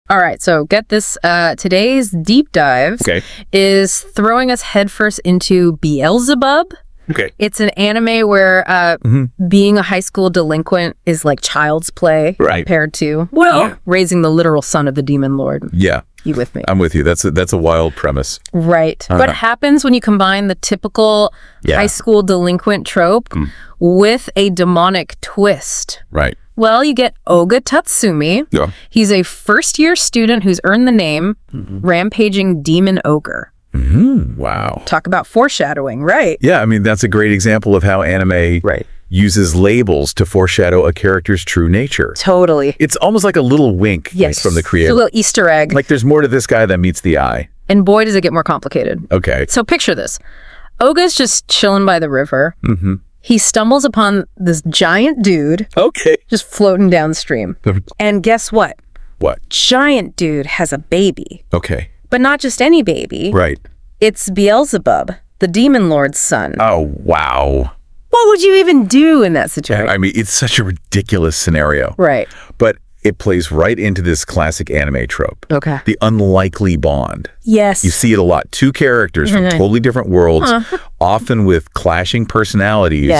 All right, so get this. Today's deep dive is throwing us headfirst into Beelzebub. Okay. It's an anime where being a high school delinquent is like child's play compared to, raising the literal son of the demon lord. Yeah. You with me? I'm with you. That's a wild premise. Right. What happens when you combine the typical high school delinquent trope with a demonic twist? Right. Well, you get Oga Tatsumi. Yeah. He's a first-year student who's earned the name Rampaging Demon Ogre. Wow. Talk about foreshadowing, right? Yeah, I mean, that's a great example of how anime uses labels to foreshadow a character's true nature. Totally. It's almost like a little wink from the creator. It's a little Easter egg. Like there's more to this guy than meets the eye. And boy, does it get more complicated. Okay. So picture this. Oga's just chilling by the river. He stumbles upon this giant dude just floating downstream. And guess what? What? Giant dude has a baby. Okay. But not just any baby. Right. It's Beelzebub, the demon lord's son. Oh, wow. What would you even do in that situation? I mean, it's such a ridiculous scenario. Right. But it plays right into this classic anime trope. Okay. The unlikely bond. Yes. You see it a lot. Two characters from totally different worlds, often with clashing personalities,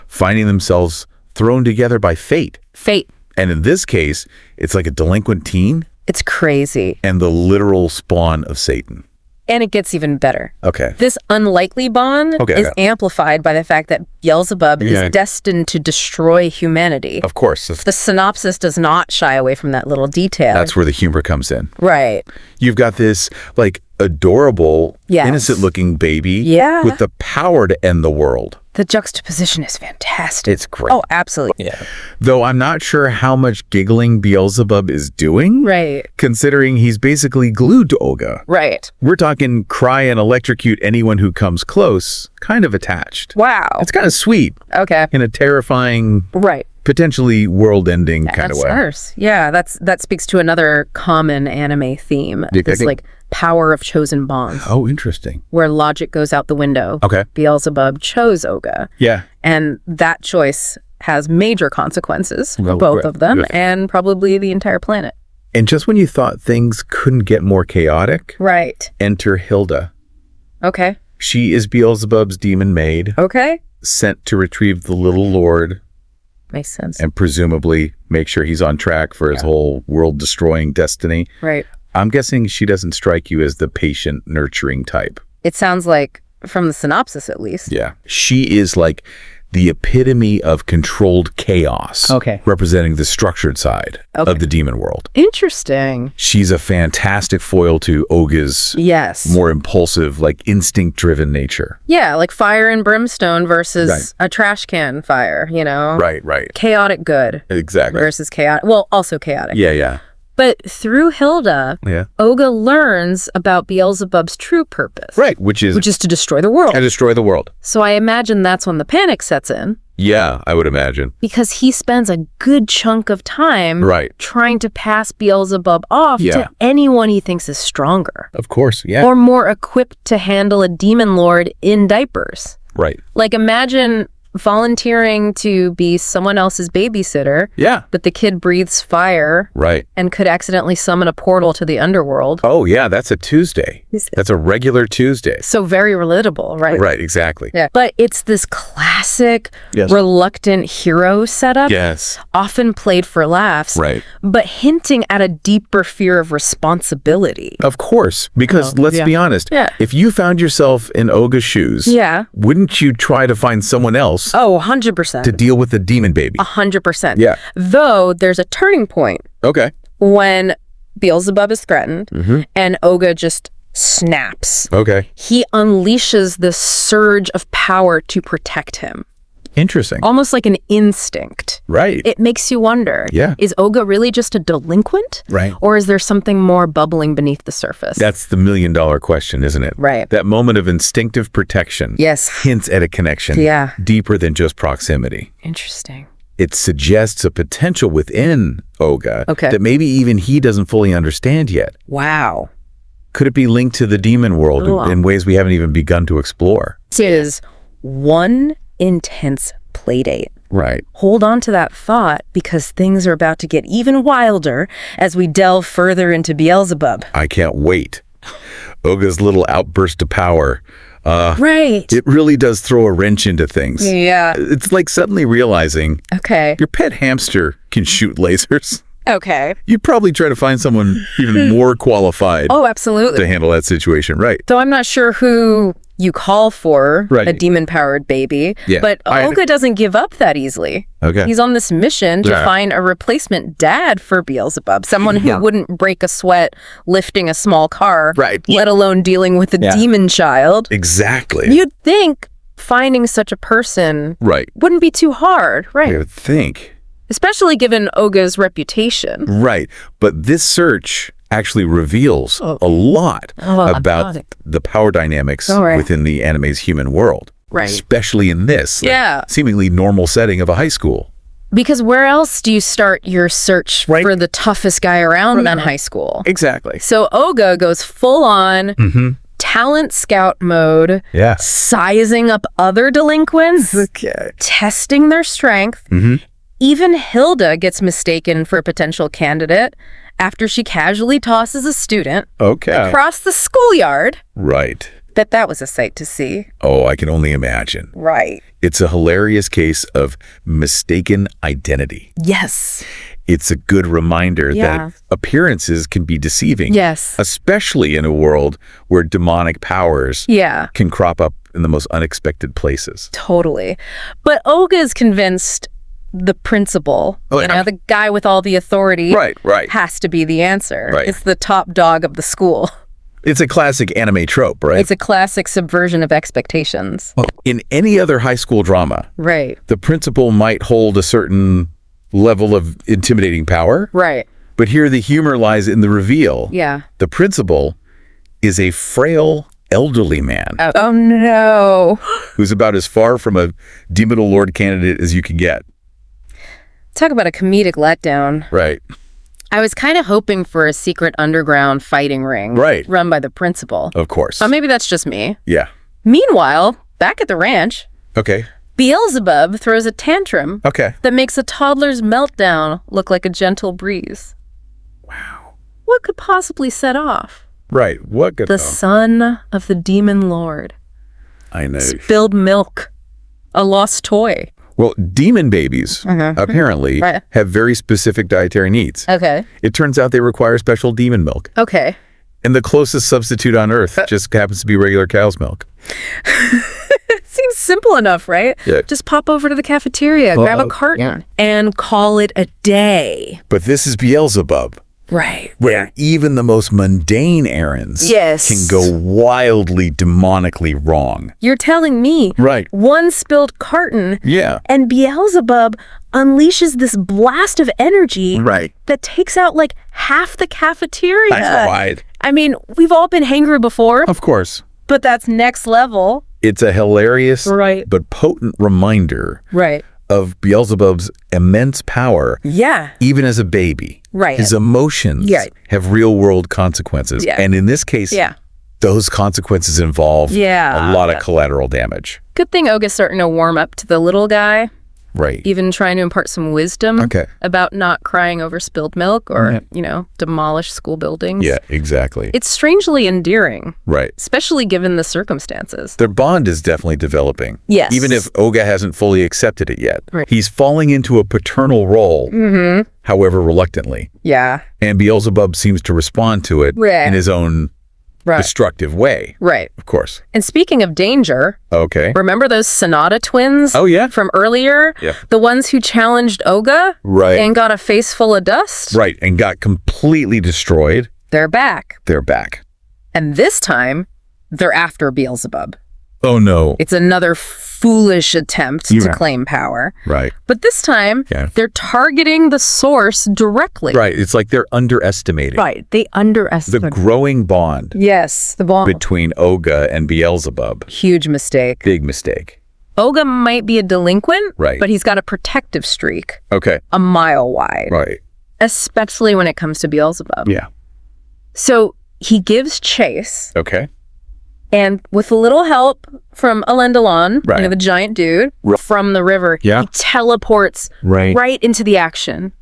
finding themselves thrown together by fate. Fate. And in this case, it's like a delinquent teen. It's crazy. And the literal spawn of Satan. And it gets even better. Okay. This unlikely bond is amplified by the fact that Beelzebub is destined to destroy humanity. Of course. The synopsis does not shy away from that little detail. That's where the humor comes in. Right. You've got this, like, adorable, innocent-looking baby with the power to end the world. The juxtaposition is fantastic. It's great. Oh, absolutely. Yeah. Though I'm not sure how much giggling Beelzebub is doing. Right. Considering he's basically glued to Oga. Right. We're talking cry and electrocute anyone who comes close, kind of attached. Wow. It's kind of sweet. Okay. In a terrifying, potentially world-ending kind of way. That's Yeah, that speaks to another common anime theme. This like power of chosen bonds. Oh, interesting. Where logic goes out the window. Okay. Beelzebub chose Oga. Yeah. And that choice has major consequences for both of them and probably the entire planet. And just when you thought things couldn't get more chaotic, enter Hilda. Okay. She is Beelzebub's demon maid. Okay. Sent to retrieve the little lord. Makes sense. And presumably make sure he's on track for his whole world-destroying destiny. Right. I'm guessing she doesn't strike you as the patient, nurturing type. It sounds like, from the synopsis at least. Yeah. She is like the epitome of controlled chaos. Okay. Representing the structured side of the demon world. Interesting. She's a fantastic foil to Oga's more impulsive, like instinct-driven nature. Yeah, like fire and brimstone versus a trash can fire, you know? Right. Chaotic good. Exactly. Versus chaotic, well, also chaotic. Yeah. But through Hilda, Oga learns about Beelzebub's true purpose. Right, which is to destroy the world. And destroy the world. So I imagine that's when the panic sets in. Yeah, I would imagine. Because he spends a good chunk of time trying to pass Beelzebub off to anyone he thinks is stronger. Of course, yeah. Or more equipped to handle a demon lord in diapers. Right. Like imagine volunteering to be someone else's babysitter. Yeah. But the kid breathes fire. Right. And could accidentally summon a portal to the underworld. Oh, yeah, that's a Tuesday. That's a regular Tuesday. So very relatable, right? Right, exactly. Yeah. But it's this classic reluctant hero setup. Yes. Often played for laughs. Right. But hinting at a deeper fear of responsibility. Of course. Because let's be honest. Yeah. If you found yourself in Oga's shoes, wouldn't you try to find someone else? Oh, 100%. To deal with the demon baby. 100%. Yeah. Though there's a turning point. Okay. When Beelzebub is threatened and Oga just snaps. Okay. He unleashes this surge of power to protect him. Interesting. Almost like an instinct. Right. It makes you wonder, is Oga really just a delinquent? Right. Or is there something more bubbling beneath the surface? That's the million-dollar question, isn't it? Right. That moment of instinctive protection hints at a connection deeper than just proximity. Interesting. It suggests a potential within Oga that maybe even he doesn't fully understand yet. Wow. Could it be linked to the demon world in ways we haven't even begun to explore? It is one intense playdate. Right. Hold on to that thought because things are about to get even wilder as we delve further into Beelzebub. I can't wait. Oga's little outburst of power. Right. It really does throw a wrench into things. Yeah. It's like suddenly realizing your pet hamster can shoot lasers. Okay. You'd probably try to find someone even more qualified. Oh, absolutely. To handle that situation, right. Though I'm not sure who you call for a demon-powered baby, but Oga doesn't give up that easily. Okay. He's on this mission to find a replacement dad for Beelzebub, someone who wouldn't break a sweat lifting a small car, let alone dealing with a demon child. Exactly. You'd think finding such a person wouldn't be too hard, right? I would think. Especially given Oga's reputation. Right. But this search actually reveals a lot about the power dynamics within the anime's human world. Right. Especially in this seemingly normal setting of a high school. Because where else do you start your search for the toughest guy around in high school? Exactly. So Oga goes full on talent scout mode, sizing up other delinquents, testing their strength. Even Hilda gets mistaken for a potential candidate after she casually tosses a student across the schoolyard. Right. Bet that was a sight to see. Oh, I can only imagine. Right. It's a hilarious case of mistaken identity. Yes. It's a good reminder that appearances can be deceiving. Yes. Especially in a world where demonic powers can crop up in the most unexpected places. Totally. But Oga is convinced the principal, the guy with all the authority, has to be the answer. Right. It's the top dog of the school. It's a classic anime trope, right? It's a classic subversion of expectations. Well, in any other high school drama, the principal might hold a certain level of intimidating power. Right. But here the humor lies in the reveal. Yeah. The principal is a frail, elderly man. Oh no. Who's about as far from a demonal lord candidate as you can get. Talk about a comedic letdown. Right. I was kind of hoping for a secret underground fighting ring run by the principal. Of course. But maybe that's just me. Yeah. Meanwhile, back at the ranch, okay, Beelzebub throws a tantrum that makes a toddler's meltdown look like a gentle breeze. Wow. What could possibly set off? Right. What could the son of the demon lord. I know. Spilled milk. A lost toy. Well, demon babies, apparently, have very specific dietary needs. Okay. It turns out they require special demon milk. Okay. And the closest substitute on Earth just happens to be regular cow's milk. Seems simple enough, right? Yeah. Just pop over to the cafeteria, grab a carton, and call it a day. But this is Beelzebub. Right. Where even the most mundane errands can go wildly demonically wrong. You're telling me one spilled carton and Beelzebub unleashes this blast of energy that takes out like half the cafeteria. That's right. I mean, we've all been hangry before. Of course. But that's next level. It's a hilarious but potent reminder of Beelzebub's immense power, even as a baby. Right. His emotions have real-world consequences. Yeah. And in this case, those consequences involve a lot of collateral damage. Good thing Oga's starting to warm up to the little guy. Right. Even trying to impart some wisdom about not crying over spilled milk or, demolish school buildings. Yeah, exactly. It's strangely endearing. Right. Especially given the circumstances. Their bond is definitely developing. Yes. Even if Oga hasn't fully accepted it yet. Right. He's falling into a paternal role, however reluctantly. Yeah. And Beelzebub seems to respond to it in his own destructive way. Right. Of course. And speaking of danger, remember those Sonata twins? Oh, yeah. From earlier? Yeah. The ones who challenged Oga? Right. And got a face full of dust? Right. And got completely destroyed. They're back. They're back. And this time, they're after Beelzebub. Oh, no. It's another foolish attempt to claim power. Right. But this time, they're targeting the source directly. Right. It's like they're underestimating. Right. They underestimate. The growing bond. Yes, the bond. Between Oga and Beelzebub. Huge mistake. Big mistake. Oga might be a delinquent, right, but he's got a protective streak. Okay. A mile wide. Right. Especially when it comes to Beelzebub. Yeah. So he gives chase. Okay. And with a little help from Elendilon, the giant dude, from the river, he teleports right into the action.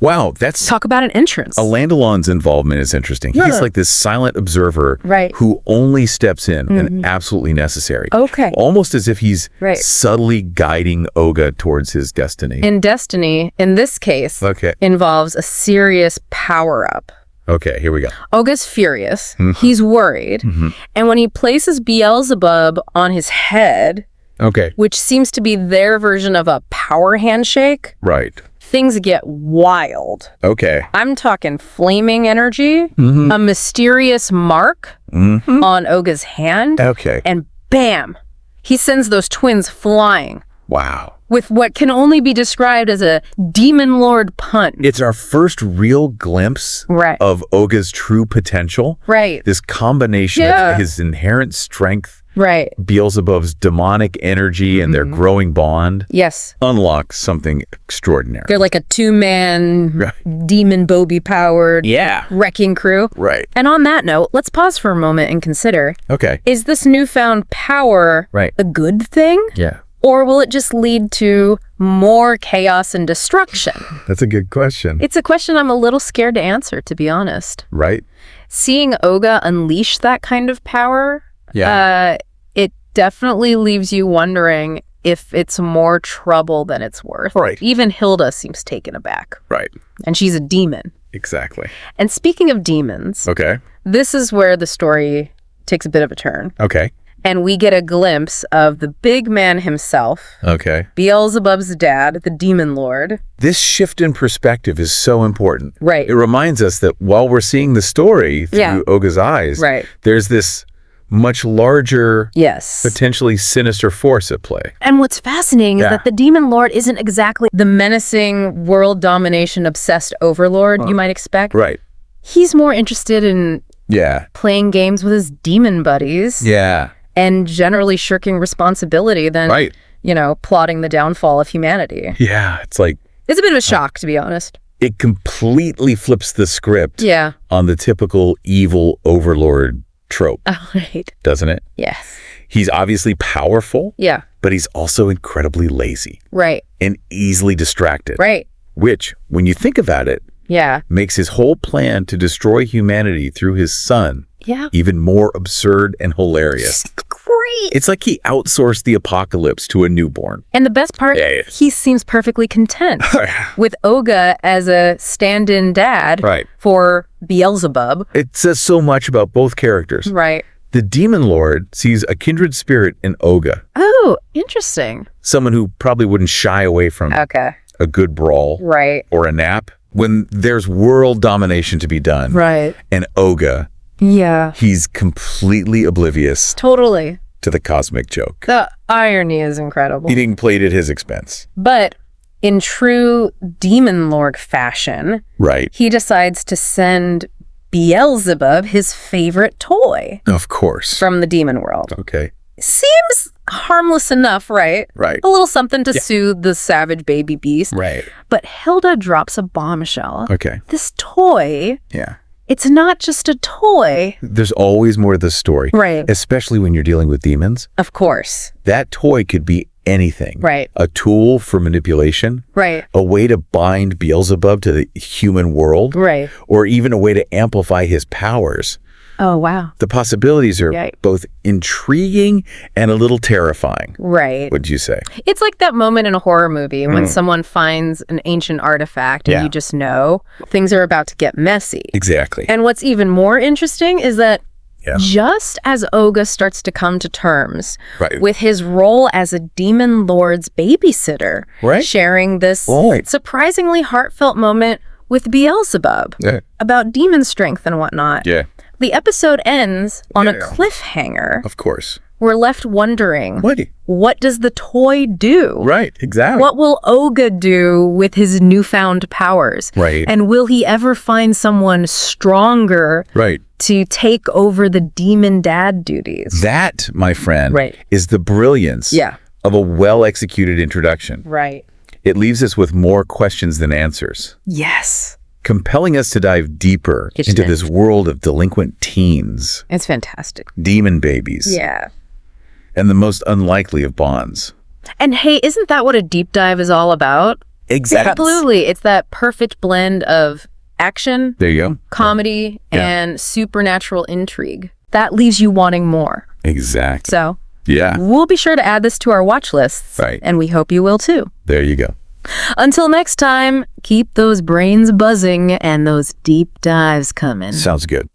Wow, Talk about an entrance. Elendilon's involvement is interesting. He's like this silent observer who only steps in when absolutely necessary. Okay. Almost as if he's subtly guiding Oga towards his destiny. And destiny, in this case, involves a serious power-up. Okay, here we go. Oga's furious. He's worried. And when he places Beelzebub on his head, which seems to be their version of a power handshake, things get wild. Okay. I'm talking flaming energy, a mysterious mark on Oga's hand, and bam, he sends those twins flying. Wow. With what can only be described as a demon lord punch. It's our first real glimpse of Oga's true potential. This combination of his inherent strength, Beelzebub's demonic energy, and their growing bond unlocks something extraordinary. They're like a two-man demon Bobby-powered wrecking crew. And on that note, let's pause for a moment and consider, is this newfound power a good thing? Or will it just lead to more chaos and destruction? That's a good question. It's a question I'm a little scared to answer, to be honest. Seeing Oga unleash that kind of power, it definitely leaves you wondering if it's more trouble than it's worth. Even Hilda seems taken aback. And she's a demon. Exactly. And speaking of demons, this is where the story takes a bit of a turn. And we get a glimpse of the big man himself. Beelzebub's dad, the demon lord. This shift in perspective is so important. It reminds us that while we're seeing the story through Oga's eyes, there's this much larger, potentially sinister force at play. And what's fascinating is that the demon lord isn't exactly the menacing, world domination obsessed overlord you might expect. He's more interested in playing games with his demon buddies. And generally shirking responsibility than, plotting the downfall of humanity. It's like... It's a bit of a shock, to be honest. It completely flips the script on the typical evil overlord trope. Doesn't it? Yes. He's obviously powerful. But he's also incredibly lazy. And easily distracted. Which, when you think about it, makes his whole plan to destroy humanity through his son even more absurd and hilarious. Great. It's like he outsourced the apocalypse to a newborn. And the best part, he seems perfectly content with Oga as a stand-in dad for Beelzebub. It says so much about both characters. The demon lord sees a kindred spirit in Oga. Oh, interesting. Someone who probably wouldn't shy away from a good brawl or a nap. When there's world domination to be done, and Oga, he's completely oblivious to the cosmic joke. The irony is incredible. Being played at his expense. But in true demon lord fashion, he decides to send Beelzebub his favorite toy. Of course. From the demon world. Seems harmless enough, right? Right. A little something to soothe the savage baby beast. Right. But Hilda drops a bombshell. Okay. This toy, yeah, it's not just a toy. There's always more to the story. Right. Especially when you're dealing with demons. Of course. That toy could be anything. Right. A tool for manipulation. Right. A way to bind Beelzebub to the human world. Right. Or even a way to amplify his powers. Oh, wow. The possibilities are both intriguing and a little terrifying. Right. What'd you say? It's like that moment in a horror movie when someone finds an ancient artifact and you just know things are about to get messy. Exactly. And what's even more interesting is that just as Oga starts to come to terms with his role as a demon lord's babysitter, sharing this surprisingly heartfelt moment with Beelzebub about demon strength and whatnot. The episode ends on a cliffhanger. Of course. We're left wondering, what does the toy do? Right, exactly. What will Oga do with his newfound powers? Right. And will he ever find someone stronger to take over the demon dad duties? That, my friend, is the brilliance of a well-executed introduction. Right. It leaves us with more questions than answers. Yes. compelling us to dive deeper into this world of delinquent teens. It's fantastic. Demon babies. Yeah. And the most unlikely of bonds. And hey, isn't that what a deep dive is all about? Exactly. Absolutely. It's that perfect blend of action, there you go, comedy, and supernatural intrigue. That leaves you wanting more. Exactly. So, we'll be sure to add this to our watch lists. Right. And we hope you will too. There you go. Until next time, keep those brains buzzing and those deep dives coming. Sounds good.